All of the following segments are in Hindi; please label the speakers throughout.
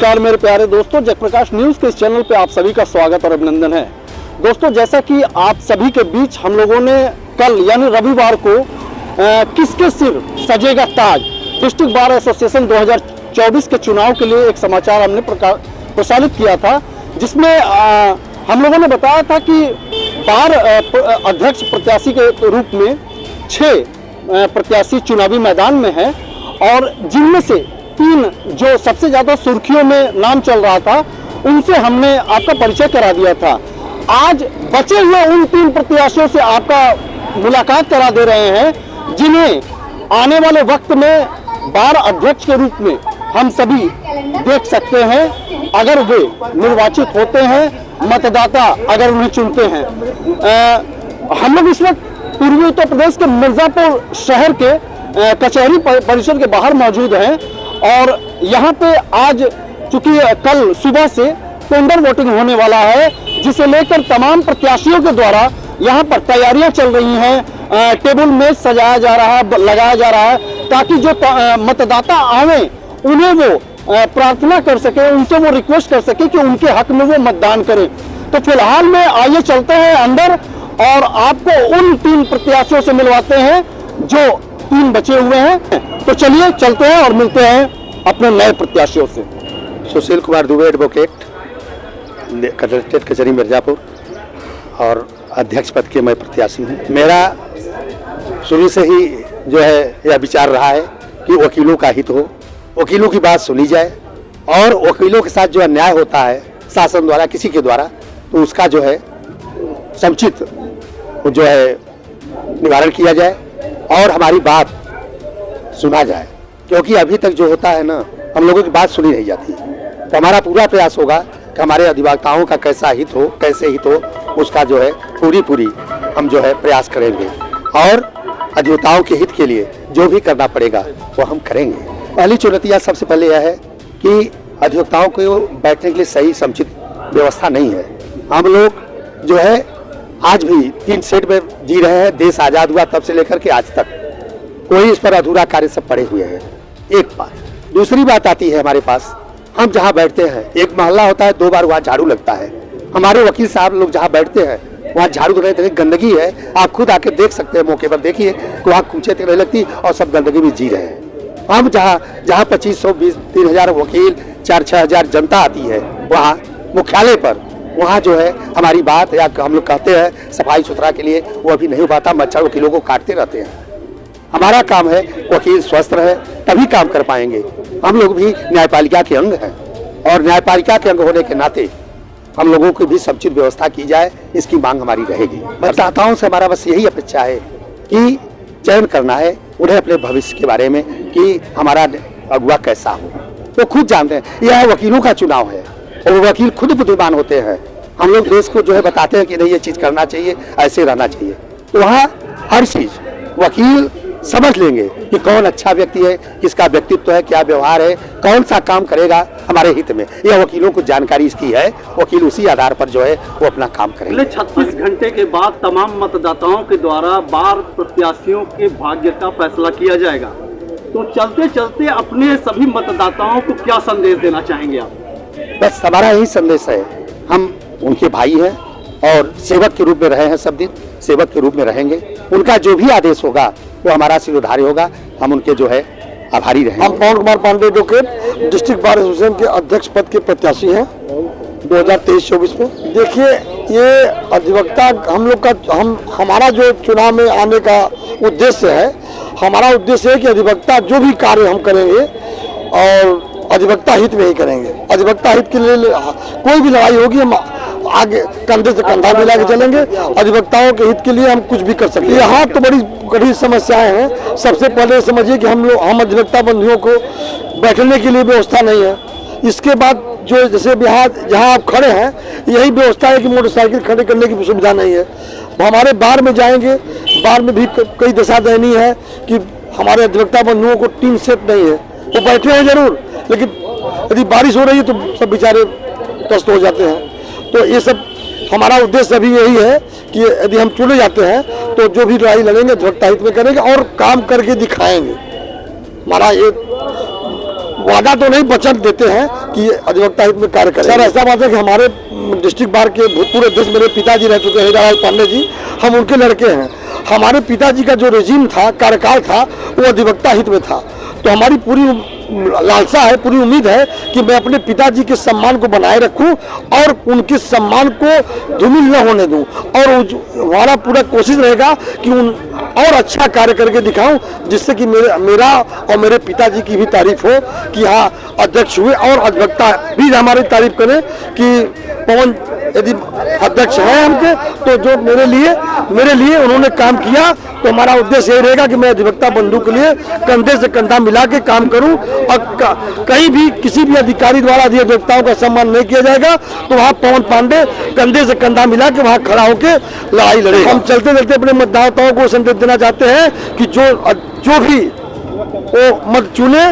Speaker 1: नमस्कार मेरे प्यारे दोस्तों, जयप्रकाश न्यूज़ के इस चैनल पे आप सभी का स्वागत और अभिनंदन है। दोस्तों, जैसा कि आप सभी के बीच हम लोगों ने कल यानी रविवार को किसके सिर सजेगा ताज डिस्ट्रिक्ट बार एसोसिएशन 2024 के चुनाव के लिए एक समाचार हमने प्रसारित किया था, जिसमें हम लोगों ने बताया था कि बार अध्यक्ष प्रत्याशी के रूप में 6 प्रत्याशी चुनावी मैदान में हैं और जिनमें से 3 जो सबसे ज़्यादा सुर्खियों में नाम चल रहा था उनसे हमने आपका परिचय करा दिया था। आज बचे हुए उन 3 प्रत्याशियों से आपका मुलाकात करा दे रहे हैं जिन्हें आने वाले वक्त में बार अध्यक्ष के रूप में हम सभी देख सकते हैं अगर वे निर्वाचित होते हैं, मतदाता अगर उन्हें चुनते हैं। हम लोग इस वक्त पूर्वी उत्तर प्रदेश के मिर्जापुर शहर के कचहरी परिसर के बाहर मौजूद हैं और यहाँ पे आज चूंकि कल सुबह से टेंडर वोटिंग होने वाला है, जिसे लेकर तमाम प्रत्याशियों के द्वारा यहाँ पर तैयारियां चल रही हैं। टेबल मेज सजाया जा रहा है, लगाया जा रहा है ताकि जो मतदाता आवे उन्हें वो प्रार्थना कर सके, उनसे वो रिक्वेस्ट कर सके कि उनके हक में वो मतदान करें। तो फिलहाल में आइए चलते हैं अंदर और आपको उन 3 प्रत्याशियों से मिलवाते हैं जो 3 बचे हुए हैं। तो चलिए चलते हैं और मिलते हैं अपने नए प्रत्याशियों से।
Speaker 2: सुशील कुमार दुबे एडवोकेट, कलेक्ट्रेट कचहरी मिर्जापुर और अध्यक्ष पद के मैं प्रत्याशी हूँ। मेरा शुरू से ही जो है यह विचार रहा है कि वकीलों का हित हो, वकीलों की बात सुनी जाए और वकीलों के साथ जो अन्याय होता है शासन द्वारा किसी के द्वारा, तो उसका जो है समुचित जो है निवारण किया जाए और हमारी बात सुना जाए, क्योंकि अभी तक जो होता है ना, हम लोगों की बात सुनी नहीं जाती। तो हमारा पूरा प्रयास होगा कि हमारे अधिवक्ताओं का कैसा हित हो, कैसे हित हो, उसका जो है पूरी हम जो है प्रयास करेंगे और अधिवक्ताओं के हित के लिए जो भी करना पड़ेगा वो हम करेंगे। पहली चुनौतियाँ सबसे पहले यह है कि अधिवक्ताओं को बैठने के लिए सही समुचित व्यवस्था नहीं है। हम लोग जो है आज भी 3 सेट में जी रहे हैं। देश आज़ाद हुआ तब से लेकर के आज तक कोई इस पर अधूरा कार्य सब पड़े हुए हैं। एक बात, दूसरी बात आती है हमारे पास, हम जहाँ बैठते हैं एक मोहल्ला होता है, 2 बार वहाँ झाड़ू लगता है। हमारे वकील साहब लोग जहाँ बैठते हैं वहाँ झाड़ू तो नहीं, गंदगी है। आप खुद आके देख सकते हैं, मौके पर देखिए कि वहाँ कूचे नहीं लगती और सब गंदगी में जी रहे हैं। हम जहाँ 2500, 20-3000 वकील, 4-6 हजार जनता आती है वहाँ मुख्यालय पर, वहाँ जो है हमारी बात या हम लोग कहते हैं सफाई सुथरा के लिए, वो अभी नहीं हो पाता। मच्छर वकीलों को काटते रहते हैं। हमारा काम है वकील स्वस्थ रहे तभी काम कर पाएंगे। हम लोग भी न्यायपालिका के अंग हैं और न्यायपालिका के अंग होने के नाते हम लोगों की भी समुचित व्यवस्था की जाए, इसकी मांग हमारी रहेगी। मतदाताओं से हमारा बस यही अपेक्षा है कि चयन करना है उन्हें अपने भविष्य के बारे में कि हमारा अगुवा कैसा हो, वो खुद जानते हैं। यह वकीलों का चुनाव है और वकील खुद बुद्धिमान होते हैं। हम लोग देश को जो है बताते हैं कि नहीं ये चीज़ करना चाहिए, ऐसे रहना चाहिए। तो वहाँ हर चीज़ वकील समझ लेंगे कि कौन अच्छा व्यक्ति है, किसका व्यक्तित्व है, क्या व्यवहार है, कौन सा काम करेगा हमारे हित में। यह वकीलों को जानकारी इसकी है, वकील उसी आधार पर जो है वो अपना काम करेंगे।
Speaker 1: 36 घंटे के बाद तमाम मतदाताओं के द्वारा बार प्रत्याशियों के भाग्य का फैसला किया जाएगा। तो चलते चलते अपने सभी मतदाताओं को क्या संदेश देना चाहेंगे आप?
Speaker 2: बस हमारा यही संदेश है, हम उनके भाई हैं और सेवक के रूप में रहे हैं, सब दिन सेवक के रूप में रहेंगे। उनका जो भी आदेश होगा वो हमारा सिरोधार्य होगा, हम उनके जो है आभारी रहेंगे।
Speaker 3: हम Pawan Kumar Pandey advocate district bar association के अध्यक्ष पद के प्रत्याशी हैं 2023-24 में। देखिए, ये अधिवक्ता हम लोग का हमारा जो चुनाव में आने का उद्देश्य है, हमारा उद्देश्य है कि अधिवक्ता जो भी कार्य हम करेंगे और अधिवक्ता हित में ही करेंगे। अधिवक्ता हित के लिए कोई भी लड़ाई होगी हम आगे कंधे से कंधा मिला के चलेंगे। अधिवक्ताओं के हित के लिए हम कुछ भी कर सकते हैं। यहाँ तो बड़ी कड़ी समस्याएं हैं। सबसे पहले समझिए कि हम अधिवक्ता बंधुओं को बैठने के लिए व्यवस्था नहीं है। इसके बाद जो जैसे बिहार जहाँ आप खड़े हैं यही व्यवस्था है कि मोटरसाइकिल खड़े करने की सुविधा नहीं है। हमारे बार में जाएंगे, बार में भी कई दशा दयनीय है कि हमारे अधिवक्ता बंधुओं को 3 सेट नहीं है। वो बैठे हैं जरूर, लेकिन यदि बारिश हो रही है तो सब बेचारे त्रस्त हो जाते हैं। तो ये सब हमारा उद्देश्य अभी यही है कि यदि हम चुने जाते हैं तो जो भी लड़ाई लड़ेंगे अधिवक्ता हित में करेंगे और काम करके दिखाएंगे। हमारा एक वादा तो नहीं, वचन देते हैं कि अधिवक्ता हित में कार्य करें। सर ऐसा बात है कि हमारे डिस्ट्रिक्ट बार के भूतपूर्व अध्यक्ष मेरे पिताजी रह चुके हैं, हीरालाल पांडे जी, हम उनके लड़के हैं। हमारे पिताजी का जो रेजिम था, कार्यकाल था, वो अधिवक्ता हित में था। तो हमारी पूरी लालसा है, पूरी उम्मीद है कि मैं अपने पिताजी के सम्मान को बनाए रखूं और उनके सम्मान को धूमिल न होने दूं, और हमारा पूरा कोशिश रहेगा कि उन और अच्छा कार्य करके दिखाऊं, जिससे कि मेरा और मेरे पिताजी की भी तारीफ हो कि हाँ अध्यक्ष हुए, और अधिवक्ता भी हमारी तारीफ करें कि पवन यदि अध्यक्ष हैं हमके, तो जो मेरे लिए उन्होंने काम किया, तो हमारा उद्देश्य यही रहेगा कि मैं अधिवक्ता बंधु के लिए कंधे से कंधा मिला के काम करूं, और कहीं भी किसी भी अधिकारी द्वारा अधिवक्ताओं का सम्मान नहीं किया जाएगा तो वहां पवन पांडे कंधे से कंधा मिला के वहां खड़ा होकर लड़ाई लड़े। हम चलते चलते अपने मतदाताओं को संदेश देना चाहते हैं कि जो भी वो मत चुने,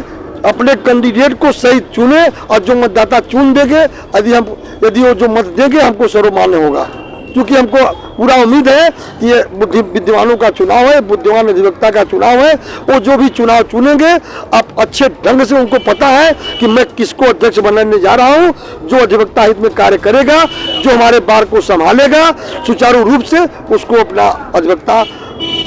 Speaker 3: अपने कैंडिडेट को सही चुने, और जो मतदाता चुन देंगे, यदि वो जो मत देंगे हमको सर्वमान्य होगा, क्योंकि हमको पूरा उम्मीद है कि ये विद्वानों का चुनाव है, बुद्धिमान अधिवक्ता का चुनाव है। वो जो भी चुनाव चुनेंगे, अब अच्छे ढंग से उनको पता है कि मैं किसको अध्यक्ष बनाने जा रहा हूँ, जो अधिवक्ता हित में कार्य करेगा, जो हमारे बार को संभालेगा सुचारू रूप से, उसको अपना अधिवक्ता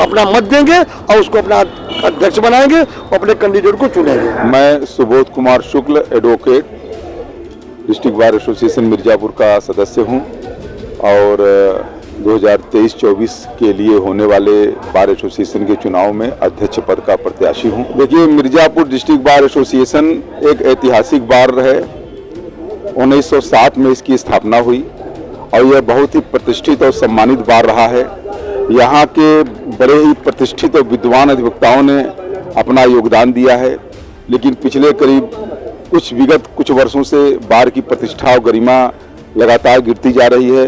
Speaker 3: अपना मत देंगे और उसको अपना अध्यक्ष बनाएंगे, अपने कैंडिडेट को चुनेंगे।
Speaker 4: मैं Subodh Kumar Shukla, advocate, district bar association Mirzapur का सदस्य हूं और 2023-24 के लिए होने वाले बार एसोसिएशन के चुनाव में अध्यक्ष पद का प्रत्याशी हूं। देखिए, मिर्जापुर डिस्ट्रिक्ट बार एसोसिएशन एक ऐतिहासिक बार है। 1907 में इसकी स्थापना हुई और यह बहुत ही प्रतिष्ठित और सम्मानित बार रहा है। यहाँ के बड़े ही प्रतिष्ठित और विद्वान अधिवक्ताओं ने अपना योगदान दिया है, लेकिन पिछले करीब विगत कुछ वर्षों से बार की प्रतिष्ठा और गरिमा लगातार गिरती जा रही है।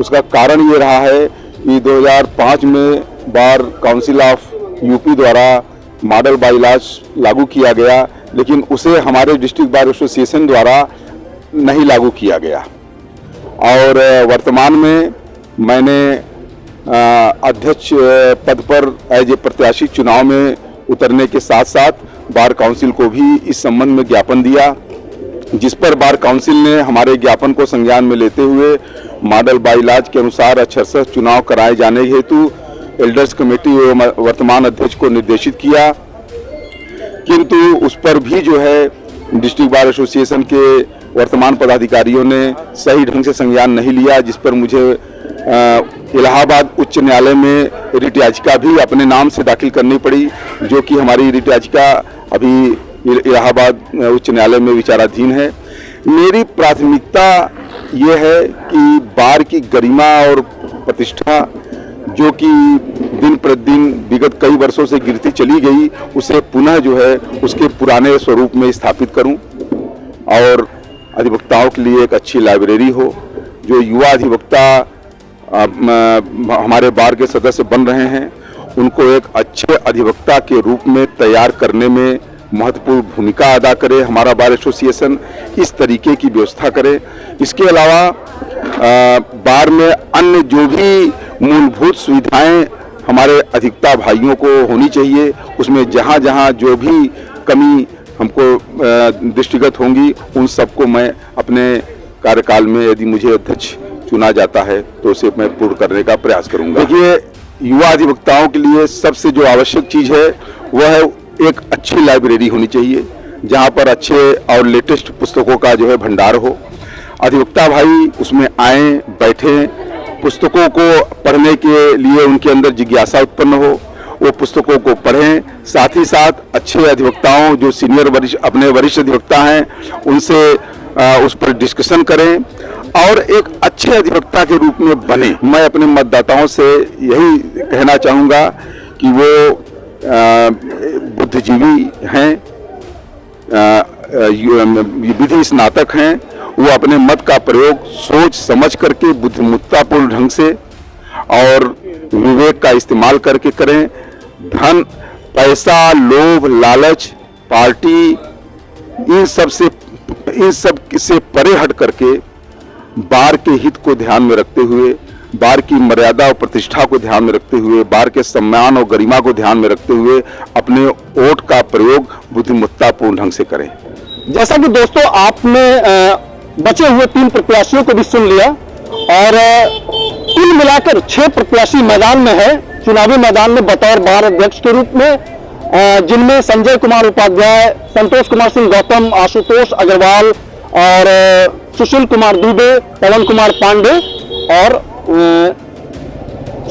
Speaker 4: उसका कारण ये रहा है कि 2005 में बार काउंसिल ऑफ यूपी द्वारा मॉडल बाइलॉज लागू किया गया, लेकिन उसे हमारे डिस्ट्रिक्ट बार एसोसिएशन द्वारा नहीं लागू किया गया। और वर्तमान में मैंने अध्यक्ष पद पर एज ए प्रत्याशी चुनाव में उतरने के साथ साथ बार काउंसिल को भी इस संबंध में ज्ञापन दिया, जिस पर बार काउंसिल ने हमारे ज्ञापन को संज्ञान में लेते हुए मॉडल बाइलॉज के अनुसार अक्षरशः चुनाव कराए जाने हेतु एल्डर्स कमेटी एवं वर्तमान अध्यक्ष को निर्देशित किया, किंतु उस पर भी जो है डिस्ट्रिक्ट बार एसोसिएशन के वर्तमान पदाधिकारियों ने सही ढंग से संज्ञान नहीं लिया, जिस पर मुझे इलाहाबाद उच्च न्यायालय में रिट याचिका भी अपने नाम से दाखिल करनी पड़ी, जो कि हमारी रिट याचिका अभी इलाहाबाद उच्च न्यायालय में विचाराधीन है। मेरी प्राथमिकता ये है कि बार की गरिमा और प्रतिष्ठा, जो कि दिन प्रतिदिन विगत कई वर्षों से गिरती चली गई, उसे पुनः जो है उसके पुराने स्वरूप में स्थापित करूं और अधिवक्ताओं के लिए एक अच्छी लाइब्रेरी हो। जो युवा अधिवक्ता हमारे बार के सदस्य बन रहे हैं, उनको एक अच्छे अधिवक्ता के रूप में तैयार करने में महत्वपूर्ण भूमिका अदा करे। हमारा बार एसोसिएशन इस तरीके की व्यवस्था करे। इसके अलावा बार में अन्य जो भी मूलभूत सुविधाएं हमारे अधिवक्ता भाइयों को होनी चाहिए, उसमें जहां जहां जो भी कमी हमको दृष्टिगत होंगी, उन सबको मैं अपने कार्यकाल में यदि मुझे अध्यक्ष चुना जाता है तो उसे मैं पूर्ण करने का प्रयास करूंगा। देखिए, युवा अधिवक्ताओं के लिए सबसे जो आवश्यक चीज है वह है एक अच्छी लाइब्रेरी होनी चाहिए, जहां पर अच्छे और लेटेस्ट पुस्तकों का जो है भंडार हो। अधिवक्ता भाई उसमें आए, बैठे, पुस्तकों को पढ़ने के लिए उनके अंदर जिज्ञासा उत्पन्न हो, वो पुस्तकों को पढ़ें। साथ ही साथ अच्छे अधिवक्ताओं, जो सीनियर अपने वरिष्ठ अधिवक्ता हैं, उनसे उस पर डिस्कशन करें और एक अच्छे अधिवक्ता के रूप में बने। मैं अपने मतदाताओं से यही कहना चाहूँगा कि वो बुद्धिजीवी हैं, विधि स्नातक हैं, वो अपने मत का प्रयोग सोच समझ करके बुद्धिमत्तापूर्ण ढंग से और विवेक का इस्तेमाल करके करें। धन, पैसा, लोभ, लालच, पार्टी, इन सब से परे हट करके बार के हित को ध्यान में रखते हुए, बार की मर्यादा और प्रतिष्ठा को ध्यान में रखते हुए, बार के सम्मान और गरिमा को ध्यान में रखते हुए अपने वोट का प्रयोग बुद्धिमत्तापूर्ण ढंग से करें।
Speaker 1: जैसा कि दोस्तों आपने बचे हुए 3 प्रत्याशियों को भी सुन लिया और कुल मिलाकर 6 प्रत्याशी मैदान में है, चुनावी मैदान में बतौर बार अध्यक्ष के रूप में, जिनमें संजय कुमार उपाध्याय, संतोष कुमार सिंह गौतम, आशुतोष अग्रवाल और सुशील कुमार दुबे, पवन कुमार पांडे और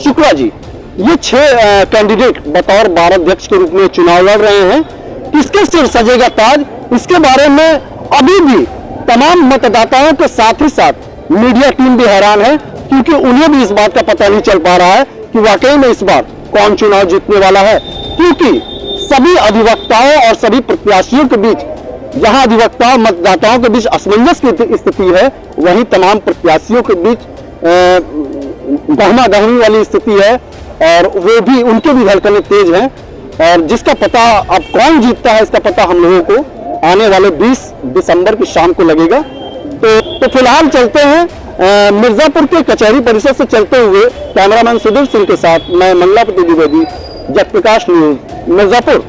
Speaker 1: शुक्ला जी, ये 6 कैंडिडेट बतौर बार अध्यक्ष के रूप में चुनाव लड़ रहे हैं। किसके सिर सजेगा ताज, इसके बारे में अभी भी तमाम मतदाताओं के साथ ही साथ मीडिया टीम भी हैरान है, क्योंकि उन्हें भी इस बात का पता नहीं चल पा रहा है कि वाकई में इस बार कौन चुनाव जीतने वाला है। क्योंकि सभी अधिवक्ताओं और सभी प्रत्याशियों के बीच, जहां अधिवक्ताओं मतदाताओं के बीच असमंजस की स्थिति है, वहीं तमाम प्रत्याशियों के बीच गहमा गहमी वाली स्थिति है और वो भी, उनके भी धड़कनें तेज हैं। और जिसका पता अब कौन जीतता है, इसका पता हम लोगों को आने वाले 20 दिसंबर की शाम को लगेगा। तो फिलहाल चलते हैं मिर्जापुर के कचहरी परिसर से चलते हुए कैमरामैन सुधीर सिंह के साथ मैं मंगलापति द्विवेदी, जगप्रकाश न्यूज, मिर्जापुर।